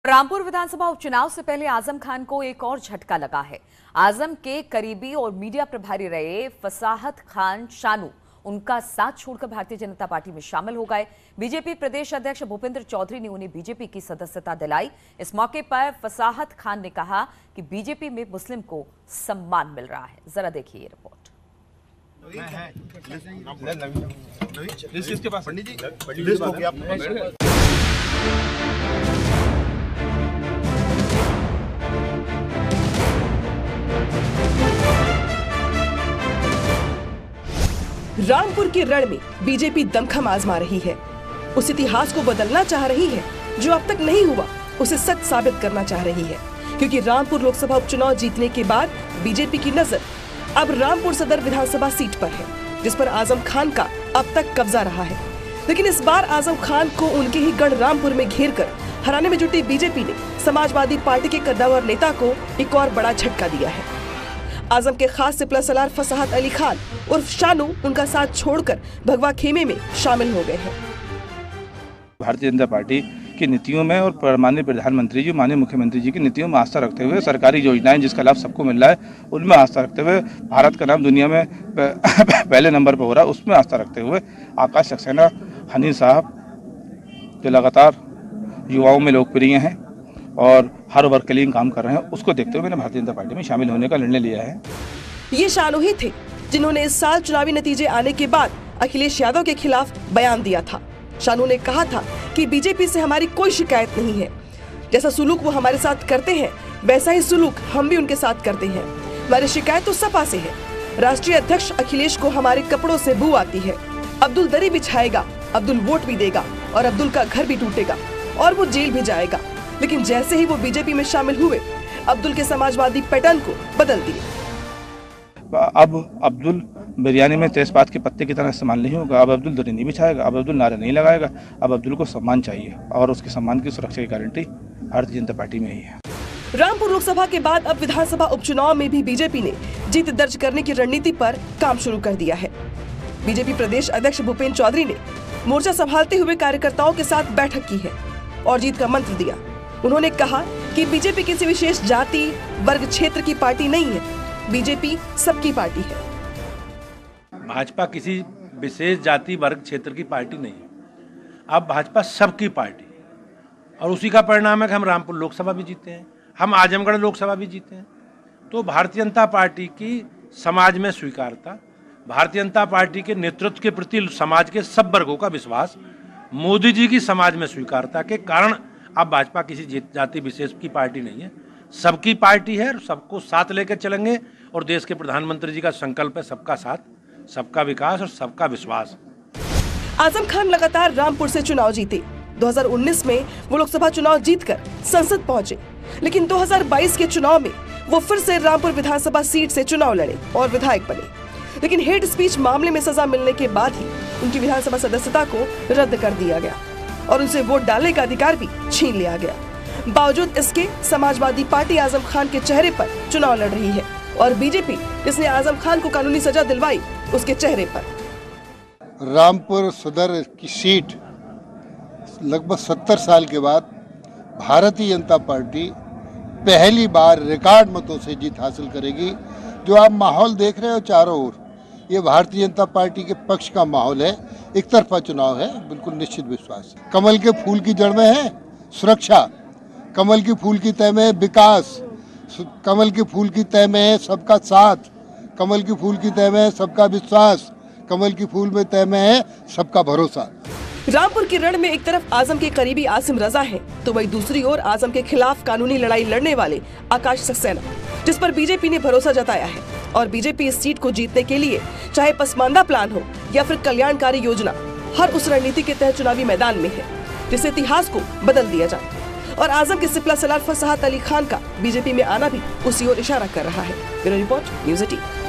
रामपुर विधानसभा उपचुनाव से पहले आजम खान को एक और झटका लगा है। आजम के करीबी और मीडिया प्रभारी रहे फसाहत खान शानू उनका साथ छोड़कर भारतीय जनता पार्टी में शामिल हो गए। बीजेपी प्रदेश अध्यक्ष भूपेंद्र चौधरी ने उन्हें बीजेपी की सदस्यता दिलाई। इस मौके पर फसाहत खान ने कहा कि बीजेपी में मुस्लिम को सम्मान मिल रहा है। जरा देखिए ये रिपोर्ट। रामपुर के रण में बीजेपी दमखम आजमा रही है। उस इतिहास को बदलना चाह रही है जो अब तक नहीं हुआ, उसे सच साबित करना चाह रही है। क्योंकि रामपुर लोकसभा उपचुनाव जीतने के बाद बीजेपी की नजर अब रामपुर सदर विधानसभा सीट पर है, जिस पर आजम खान का अब तक कब्जा रहा है। लेकिन इस बार आजम खान को उनके ही गढ़ रामपुर में घेर कर हराने में जुटी बीजेपी ने समाजवादी पार्टी के कद्दावर नेता को एक और बड़ा झटका दिया है। आजम के खास सिपला सलार फसाहत अली खान उर्फ शानू उनका साथ छोड़कर भगवा खेमे में शामिल हो गए हैं। भारतीय जनता पार्टी की नीतियों में और माननीय प्रधानमंत्री जी, माननीय मुख्यमंत्री जी की नीतियों में आस्था रखते हुए, सरकारी योजनाएं जिसका लाभ सबको मिल रहा है उनमें आस्था रखते हुए, भारत का नाम दुनिया में पहले नंबर पर हो रहा है उसमें आस्था रखते हुए आकाश सक्सेना हनी साहब जो लगातार युवाओं में लोकप्रिय हैं और हर वर्ग के लिए काम कर रहे हैं, उसको देखते हुए मैंने भारतीय जनता पार्टी में शामिल होने का निर्णय लिया है। ये शानू ही थे जिन्होंने इस साल चुनावी नतीजे आने के बाद अखिलेश यादव के खिलाफ बयान दिया था। शानू ने कहा था कि बीजेपी से हमारी कोई शिकायत नहीं है, जैसा सुलूक वो हमारे साथ करते हैं वैसा ही सुलूक हम भी उनके साथ करते हैं। हमारी शिकायत तो सपा से है। राष्ट्रीय अध्यक्ष अखिलेश को हमारे कपड़ों से बू आती है। अब्दुल दरी बिछाएगा, अब्दुल वोट भी देगा और अब्दुल का घर भी टूटेगा और वो जेल भी जाएगा। लेकिन जैसे ही वो बीजेपी में शामिल हुए, अब्दुल के समाजवादी पैटर्न को बदल दिए। अब अब्दुल बिरयानी में तेजपात के पत्ते की तरह इस्तेमाल नहीं होगा। अब अब्दुल दरी नहीं बिछाएगा, अब अब्दुल नारे नहीं लगाएगा। अब अब्दुल को सम्मान चाहिए और उसके सम्मान की सुरक्षा की गारंटी भारतीय जनता पार्टी में ही है। रामपुर लोकसभा के बाद अब विधानसभा उपचुनाव में भी बीजेपी ने जीत दर्ज करने की रणनीति पर काम शुरू कर दिया है। बीजेपी प्रदेश अध्यक्ष भूपेंद्र चौधरी ने मोर्चा संभालते हुए कार्यकर्ताओं के साथ बैठक की है और जीत का मंत्र दिया। उन्होंने कहा कि बीजेपी किसी विशेष जाति वर्ग क्षेत्र की पार्टी नहीं है, बीजेपी सबकी पार्टी है। भाजपा किसी विशेष जाति वर्ग क्षेत्र की पार्टी नहीं है। अब भाजपा सबकी पार्टी और उसी का परिणाम है कि हम रामपुर लोकसभा भी जीते हैं, हम आजमगढ़ लोकसभा भी जीते हैं। तो भारतीय जनता पार्टी की समाज में स्वीकारता, भारतीय जनता पार्टी के नेतृत्व के प्रति समाज के सब वर्गों का विश्वास, मोदी जी की समाज में स्वीकारता के कारण अब भाजपा किसी जाति विशेष की पार्टी नहीं है, सबकी पार्टी है और सबको साथ लेकर चलेंगे। और देश के प्रधानमंत्री जी का संकल्प है सबका साथ, सबका विकास और सबका विश्वास। आजम खान लगातार रामपुर से चुनाव जीते। 2019 में वो लोकसभा चुनाव जीतकर संसद पहुंचे, लेकिन 2022 के चुनाव में वो फिर से रामपुर विधानसभा सीट से चुनाव लड़े और विधायक बने। लेकिन हेट स्पीच मामले में सजा मिलने के बाद ही उनकी विधानसभा सदस्यता को रद्द कर दिया गया और उनसे वोट डालने का अधिकार भी छीन लिया गया। बावजूद इसके समाजवादी पार्टी आजम खान के चेहरे पर चुनाव लड़ रही है और बीजेपी जिसने आजम खान को कानूनी सजा दिलवाई उसके चेहरे पर। रामपुर सदर की सीट लगभग 70 साल के बाद भारतीय जनता पार्टी पहली बार रिकॉर्ड मतों से जीत हासिल करेगी। जो आप माहौल देख रहे हो चारों ओर, ये भारतीय जनता पार्टी के पक्ष का माहौल है। एक तरफा चुनाव है, बिल्कुल निश्चित विश्वास। कमल के फूल की जड़ में है सुरक्षा, कमल की फूल की तह में है विकास, कमल की फूल की तह में है सबका साथ, कमल की फूल की तह में है सबका विश्वास, कमल की फूल में तह में है सबका भरोसा। रामपुर के रण में एक तरफ आजम के करीबी आसिम रजा है, तो वही दूसरी ओर आजम के खिलाफ कानूनी लड़ाई लड़ने वाले आकाश सक्सेना, जिस पर बीजेपी ने भरोसा जताया है। और बीजेपी इस सीट को जीतने के लिए चाहे पसमानदा प्लान हो या फिर कल्याणकारी योजना, हर उस रणनीति के तहत चुनावी मैदान में है जिससे इतिहास को बदल दिया जाए। और आजम के सिपला सलार फसाहत अली खान का बीजेपी में आना भी उसी ओर इशारा कर रहा है। Bureau report, news 18।